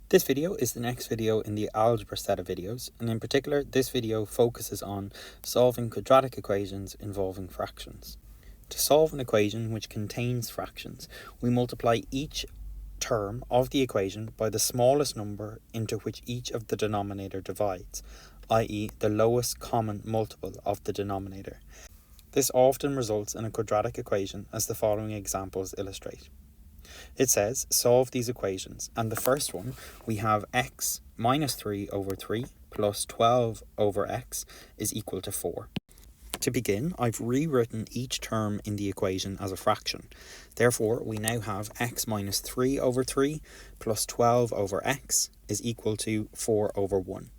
This video is the next video in the algebra set of videos, and in particular this video focuses on solving quadratic equations involving fractions. To solve an equation which contains fractions, we multiply each term of the equation by the smallest number into which each of the denominator divides, i.e. the lowest common multiple of the denominator. This often results in a quadratic equation, as the following examples illustrate. It says, solve these equations, and the first one, we have x minus 3 over 3 plus 12 over x is equal to 4. To begin, I've rewritten each term in the equation as a fraction. Therefore, we now have x minus 3 over 3 plus 12 over x is equal to 4 over 1.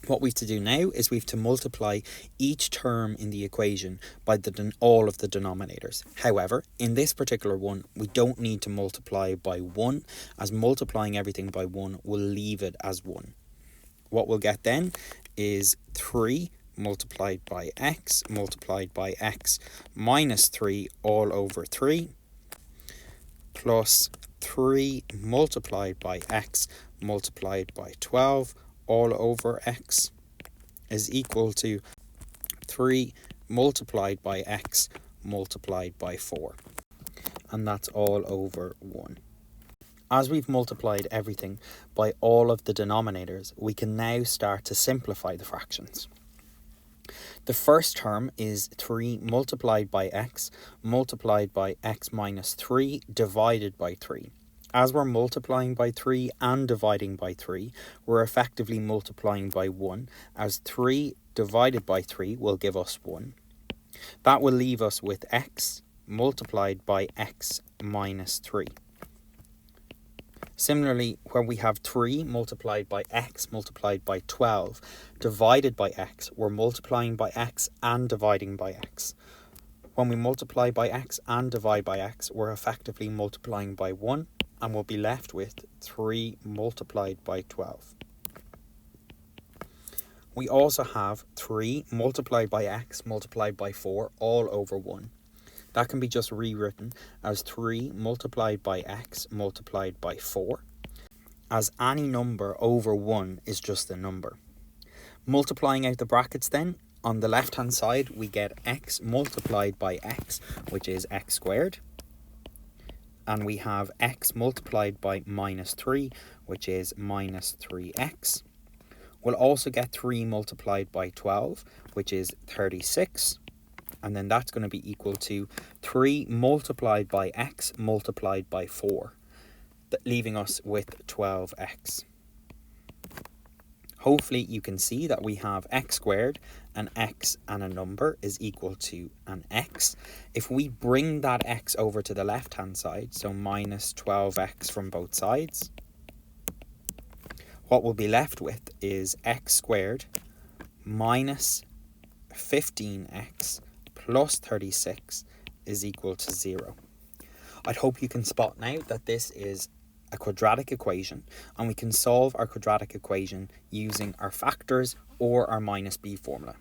What we have to do now is we have to multiply each term in the equation by all of the denominators. However, in this particular one, we don't need to multiply by 1, as multiplying everything by 1 will leave it as 1. What we'll get then is 3 multiplied by x minus 3 all over 3 plus 3 multiplied by x multiplied by 12 all over x is equal to 3 multiplied by x multiplied by 4. And that's all over 1. As we've multiplied everything by all of the denominators, we can now start to simplify the fractions. The first term is 3 multiplied by x minus 3 divided by 3. As we're multiplying by 3 and dividing by 3, we're effectively multiplying by 1, as 3 divided by 3 will give us 1. That will leave us with x multiplied by x minus 3. Similarly, when we have 3 multiplied by x multiplied by 12 divided by x, we're multiplying by x and dividing by x. When we multiply by x and divide by x, we're effectively multiplying by 1, and we'll be left with 3 multiplied by 12. We also have 3 multiplied by x multiplied by 4 all over 1. That can be just rewritten as 3 multiplied by x multiplied by 4, as any number over 1 is just a number. Multiplying out the brackets then, on the left hand side we get x multiplied by x, which is x squared. And we have x multiplied by minus 3, which is minus 3x. We'll also get 3 multiplied by 12, which is 36. And then that's going to be equal to 3 multiplied by x multiplied by 4, leaving us with 12x. Hopefully you can see that we have x squared, an x and a number is equal to an x. If we bring that x over to the left hand side, so minus 12x from both sides, what we'll be left with is x squared minus 15x plus 36 is equal to 0. I'd hope you can spot now that this is a quadratic equation, and we can solve our quadratic equation using our factors or our minus b formula.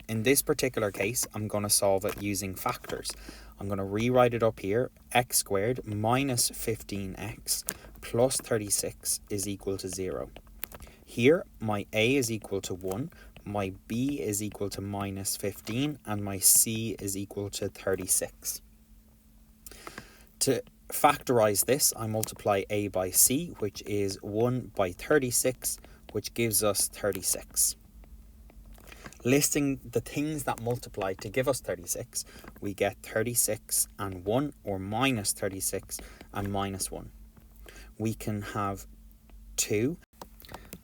In this particular case, I'm going to solve it using factors. I'm going to rewrite it up here. X squared minus 15x plus 36 is equal to 0. Here, my a is equal to 1, my b is equal to minus 15, and my c is equal to 36. To factorize this, I multiply a by c, which is 1 by 36, which gives us 36. Listing the things that multiply to give us 36, we get 36 and 1, or minus 36 and minus 1. We can have 2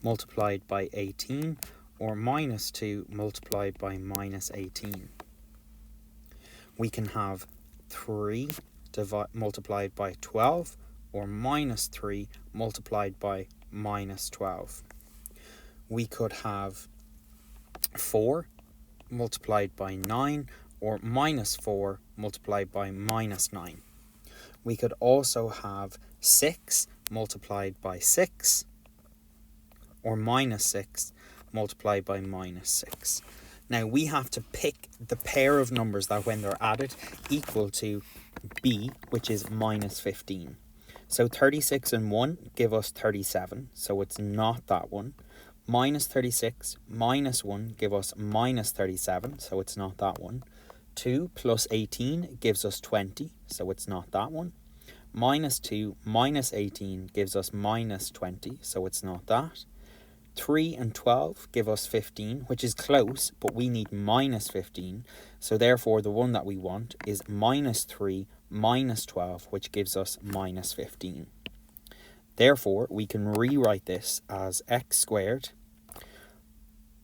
multiplied by 18, or minus 2 multiplied by minus 18. We can have 3 multiplied by 12, or minus 3 multiplied by minus 12. We could have 4 multiplied by 9, or minus 4 multiplied by minus 9. We could also have 6 multiplied by 6, or minus 6 multiplied by minus 6. Now we have to pick the pair of numbers that when they're added equal to b, which is minus 15. So 36 and 1 give us 37, so it's not that one. Minus 36 minus 1 give us minus 37, so it's not that one. 2 plus 18 gives us 20, so it's not that one. Minus 2 minus 18 gives us minus 20, so it's not that. 3 and 12 give us 15, which is close, but we need minus 15, so therefore the one that we want is minus 3 minus 12, which gives us minus 15. Therefore, we can rewrite this as x squared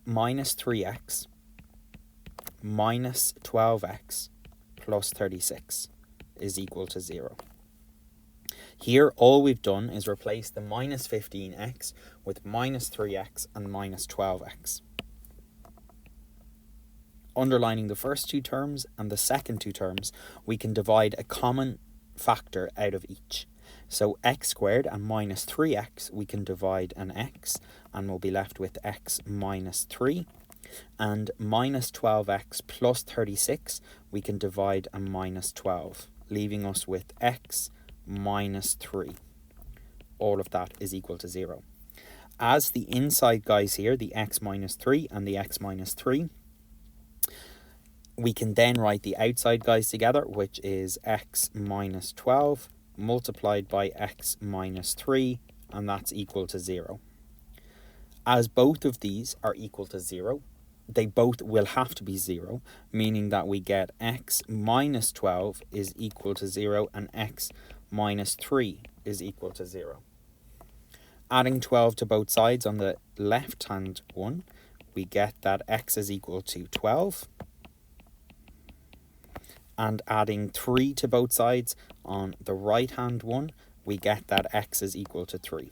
minus 3x minus 12x plus 36 is equal to 0. Here, all we've done is replace the minus 15x with minus 3x and minus 12x. Underlining the first two terms and the second two terms, we can divide a common factor out of each. So x squared and minus 3x, we can divide an x, and we'll be left with x minus 3. And minus 12x plus 36, we can divide a minus 12, leaving us with x minus 3. All of that is equal to 0. As the inside guys here, the x minus 3 and the x minus 3, we can then write the outside guys together, which is x minus 12 multiplied by x minus 3, and that's equal to 0. As both of these are equal to 0, they both will have to be 0, meaning that we get x minus 12 is equal to 0 and x minus 3 is equal to 0. Adding 12 to both sides on the left hand one, we get that x is equal to 12. And adding 3 to both sides on the right hand one, we get that x is equal to 3.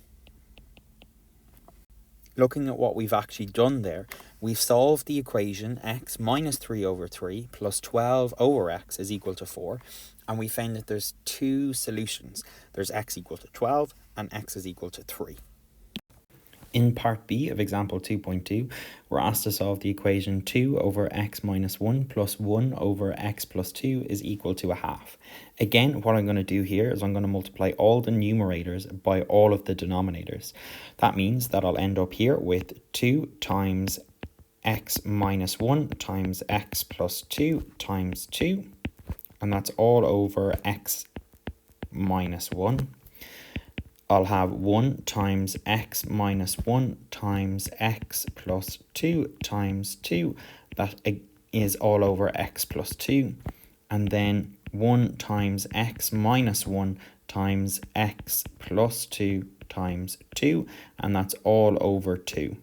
Looking at what we've actually done there, we've solved the equation x minus 3 over 3 plus 12 over x is equal to 4. And we found that there's two solutions. There's x equal to 12 and x is equal to 3. In part B of example 2.2, we're asked to solve the equation 2 over x minus 1 plus 1 over x plus 2 is equal to a half. Again, what I'm going to do here is I'm going to multiply all the numerators by all of the denominators. That means that I'll end up here with 2 times x minus 1 times x plus 2 times 2, and that's all over x minus 1. I'll have 1 times x minus 1 times x plus 2 times 2. That is all over x plus 2. And then 1 times x minus 1 times x plus 2 times 2. And that's all over 2.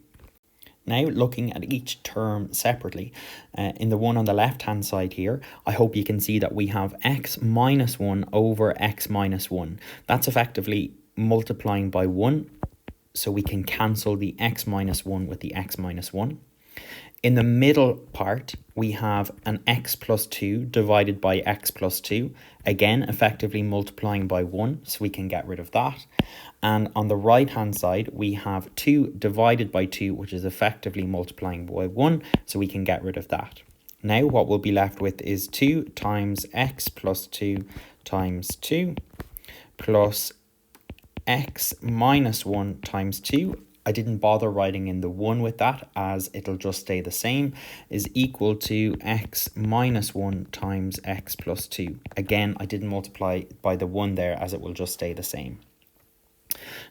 Now, looking at each term separately, in the one on the left-hand side here, I hope you can see that we have x minus 1 over x minus 1. That's effectively multiplying by 1, so we can cancel the x minus 1 with the x minus 1. In the middle part, we have an x plus 2 divided by x plus 2, again effectively multiplying by 1, so we can get rid of that. And on the right hand side, we have 2 divided by 2, which is effectively multiplying by 1, so we can get rid of that. Now what we'll be left with is 2 times x plus 2 times 2 plus x minus 1 times 2, I didn't bother writing in the 1 with that as it'll just stay the same, is equal to x minus 1 times x plus 2. Again, I didn't multiply by the 1 there as it will just stay the same.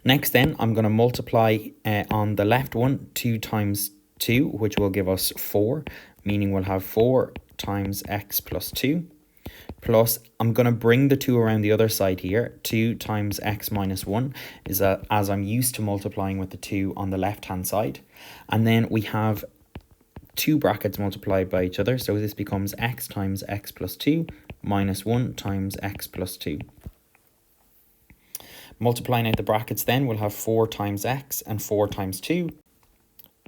Next then, I'm going to multiply on the left one 2 times 2, which will give us 4, meaning we'll have 4 times x plus 2. Plus, I'm going to bring the 2 around the other side here. 2 times x minus 1 is as I'm used to multiplying with the 2 on the left-hand side. And then we have 2 brackets multiplied by each other. So this becomes x times x plus 2 minus 1 times x plus 2. Multiplying out the brackets then, we'll have 4 times x and 4 times 2.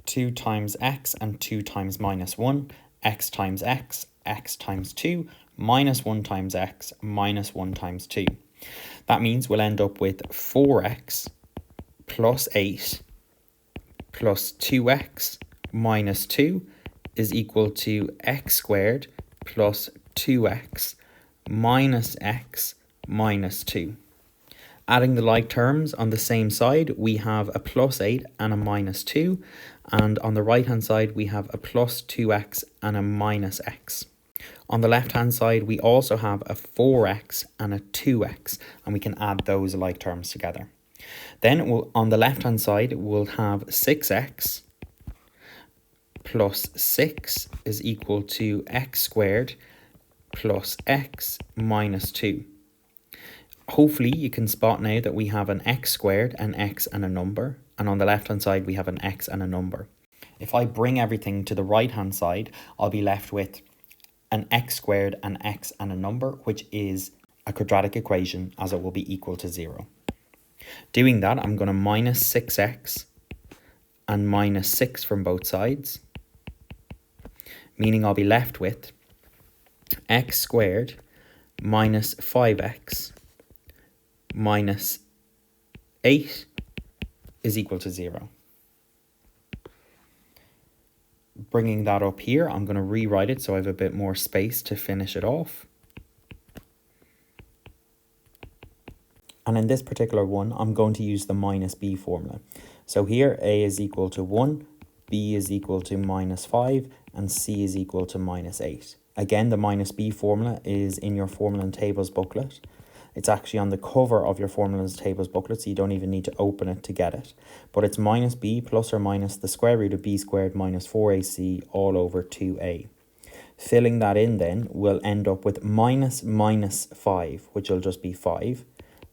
2 times x and 2 times minus 1. X times x, x times 2. Minus 1 times x minus 1 times 2. That means we'll end up with 4x plus 8 plus 2x minus 2 is equal to x squared plus 2x minus x minus 2. Adding the like terms on the same side, we have a plus 8 and a minus 2. And on the right hand side, we have a plus 2x and a minus x. On the left hand side, we also have a 4x and a 2x, and we can add those like terms together. Then on the left hand side, we'll have 6x plus 6 is equal to x squared plus x minus 2. Hopefully you can spot now that we have an x squared, an x and a number, and on the left hand side we have an x and a number. If I bring everything to the right hand side, I'll be left with an x squared, an x and a number, which is a quadratic equation as it will be equal to 0. Doing that, I'm going to minus 6x and minus 6 from both sides, meaning I'll be left with x squared minus 5x minus 8 is equal to 0. Bringing that up here, I'm going to rewrite it so I have a bit more space to finish it off. And in this particular one, I'm going to use the minus b formula. So here a is equal to 1, b is equal to minus 5, and c is equal to minus 8. Again, the minus b formula is in your formula and tables booklet. It's actually on the cover of your formulas and tables booklet, so you don't even need to open it to get it. But it's minus b plus or minus the square root of b squared minus 4ac all over 2a. Filling that in then, we'll end up with minus 5, which will just be 5,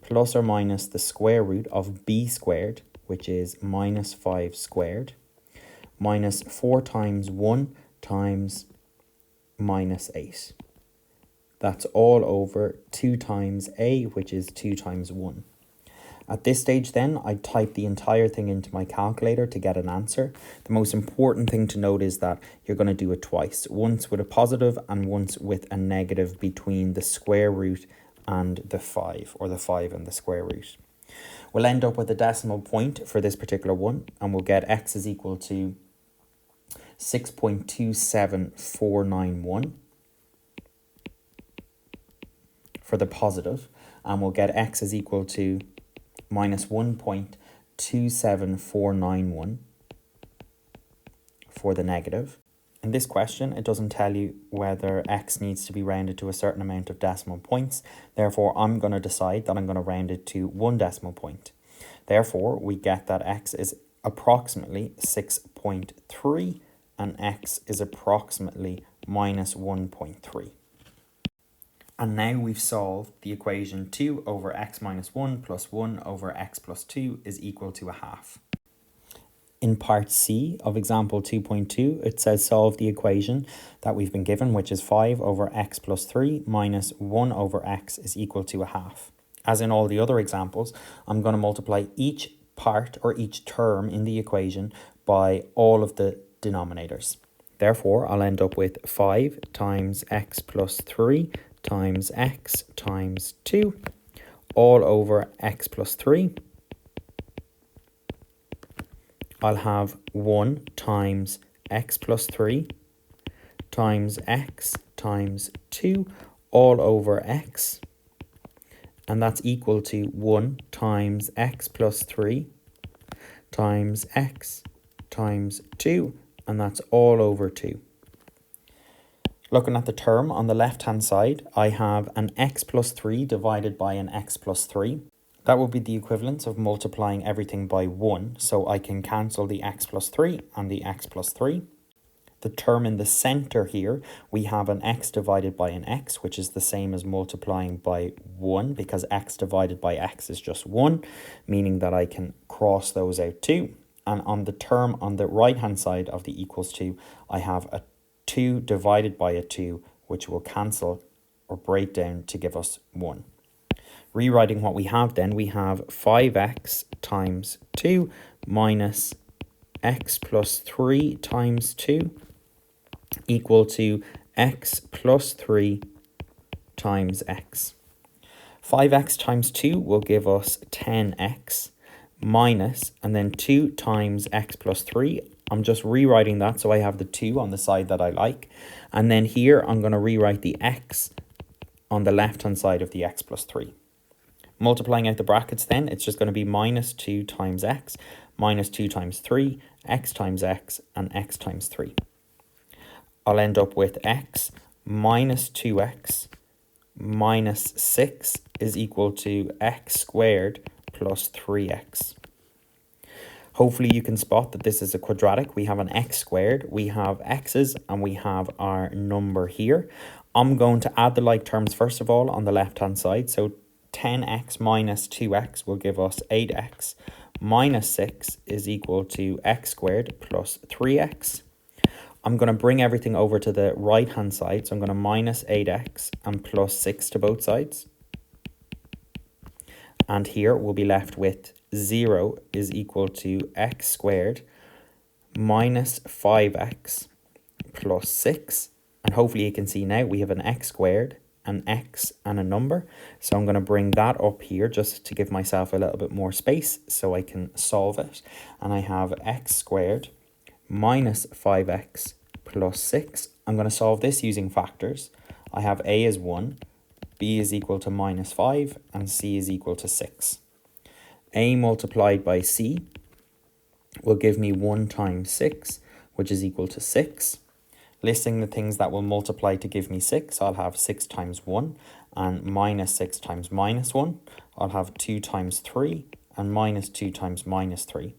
plus or minus the square root of b squared, which is minus 5 squared, minus 4 times 1 times minus 8. That's all over 2 times a, which is 2 times 1. At this stage then, I type the entire thing into my calculator to get an answer. The most important thing to note is that you're going to do it twice, once with a positive and once with a negative between the square root and the 5, or the 5 and the square root. We'll end up with a decimal point for this particular one, and we'll get x is equal to 6.27491 for the positive, and we'll get x is equal to minus 1.27491 for the negative. In this question, it doesn't tell you whether x needs to be rounded to a certain amount of decimal points. Therefore, I'm going to decide that I'm going to round it to 1 decimal point. Therefore, we get that x is approximately 6.3 and x is approximately minus 1.3. And now we've solved the equation 2 over x minus 1 plus 1 over x plus 2 is equal to a half. In part C of example 2.2, it says solve the equation that we've been given, which is 5 over x plus 3 minus 1 over x is equal to a half. As in all the other examples, I'm going to multiply each part or each term in the equation by all of the denominators. Therefore, I'll end up with 5 times x plus 3 times x times 2 all over x plus 3. I'll have 1 times x plus 3 times x times 2 all over x. And that's equal to 1 times x plus 3 times x times 2. And that's all over 2. Looking at the term on the left-hand side, I have an x plus 3 divided by an x plus 3. That will be the equivalent of multiplying everything by 1, so I can cancel the x plus 3 and the x plus 3. The term in the centre here, we have an x divided by an x, which is the same as multiplying by 1, because x divided by x is just 1, meaning that I can cross those out too. And on the term on the right-hand side of the equals to, I have a 2 divided by a 2, which will cancel or break down to give us 1. Rewriting what we have then, we have 5x times 2 minus x plus 3 times 2 equal to x plus 3 times x. 5x times 2 will give us 10x minus, and then 2 times x plus 3. I'm just rewriting that so I have the 2 on the side that I like. And then here I'm going to rewrite the x on the left-hand side of the x plus 3. Multiplying out the brackets then, it's just going to be minus 2 times x, minus 2 times 3, x times x, and x times 3. I'll end up with x minus 2x minus 6 is equal to x squared plus 3x. Hopefully you can spot that this is a quadratic. We have an x squared, we have x's, and we have our number here. I'm going to add the like terms first of all on the left hand side. So 10x minus 2x will give us 8x minus 6 is equal to x squared plus 3x. I'm going to bring everything over to the right hand side. So I'm going to minus 8x and plus 6 to both sides. And here we'll be left with 0 is equal to x squared minus 5x plus 6. And hopefully you can see now we have an x squared, an x, and a number. So I'm going to bring that up here just to give myself a little bit more space so I can solve it. And I have x squared minus 5x plus 6. I'm going to solve this using factors. I have a is 1, b is equal to minus 5, and c is equal to 6. A multiplied by c will give me 1 times 6, which is equal to 6. Listing the things that will multiply to give me 6, I'll have 6 times 1 and minus 6 times minus 1. I'll have 2 times 3 and minus 2 times minus 3.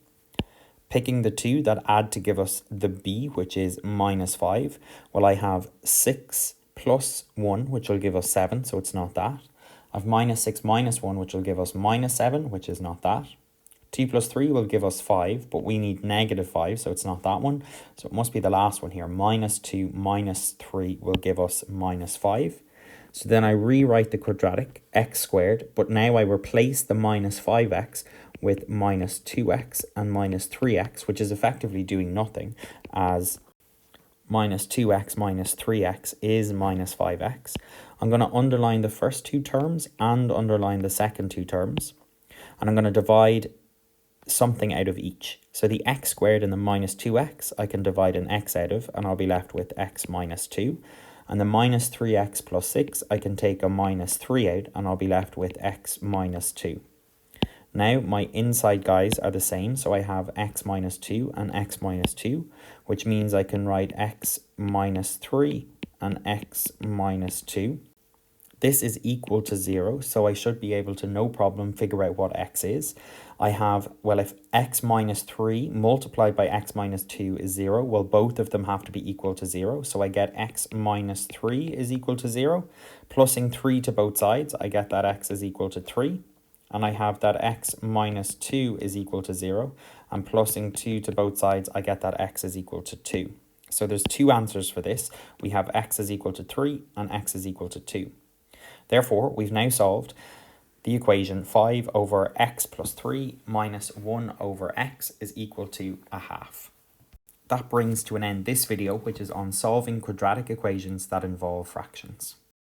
Picking the two that add to give us the b, which is minus 5, well, I have 6 plus 1, which will give us 7, so it's not that. I have minus 6 minus 1, which will give us minus 7, which is not that. 2 plus 3 will give us 5, but we need negative 5, so it's not that one. So it must be the last one here. Minus 2 minus 3 will give us minus 5. So then I rewrite the quadratic, x squared, but now I replace the minus 5x with minus 2x and minus 3x, which is effectively doing nothing, as minus 2x minus 3x is minus 5x. I'm going to underline the first two terms and underline the second two terms. And I'm going to divide something out of each. So the x squared and the minus 2x, I can divide an x out of, and I'll be left with x minus 2. And the minus 3x plus 6, I can take a minus 3 out, and I'll be left with x minus 2. Now my inside guys are the same, so I have x minus 2 and x minus 2, which means I can write x minus 3 and x minus 2. This is equal to 0, so I should be able to, no problem, figure out what x is. I have, well, if x minus 3 multiplied by x minus 2 is 0, well, both of them have to be equal to 0. So I get x minus 3 is equal to 0. Plussing 3 to both sides, I get that x is equal to 3. And I have that x minus 2 is equal to 0. And plussing 2 to both sides, I get that x is equal to 2. So there's two answers for this. We have x is equal to 3 and x is equal to 2. Therefore, we've now solved the equation 5 over x plus 3 minus 1 over x is equal to a half. That brings to an end this video, which is on solving quadratic equations that involve fractions.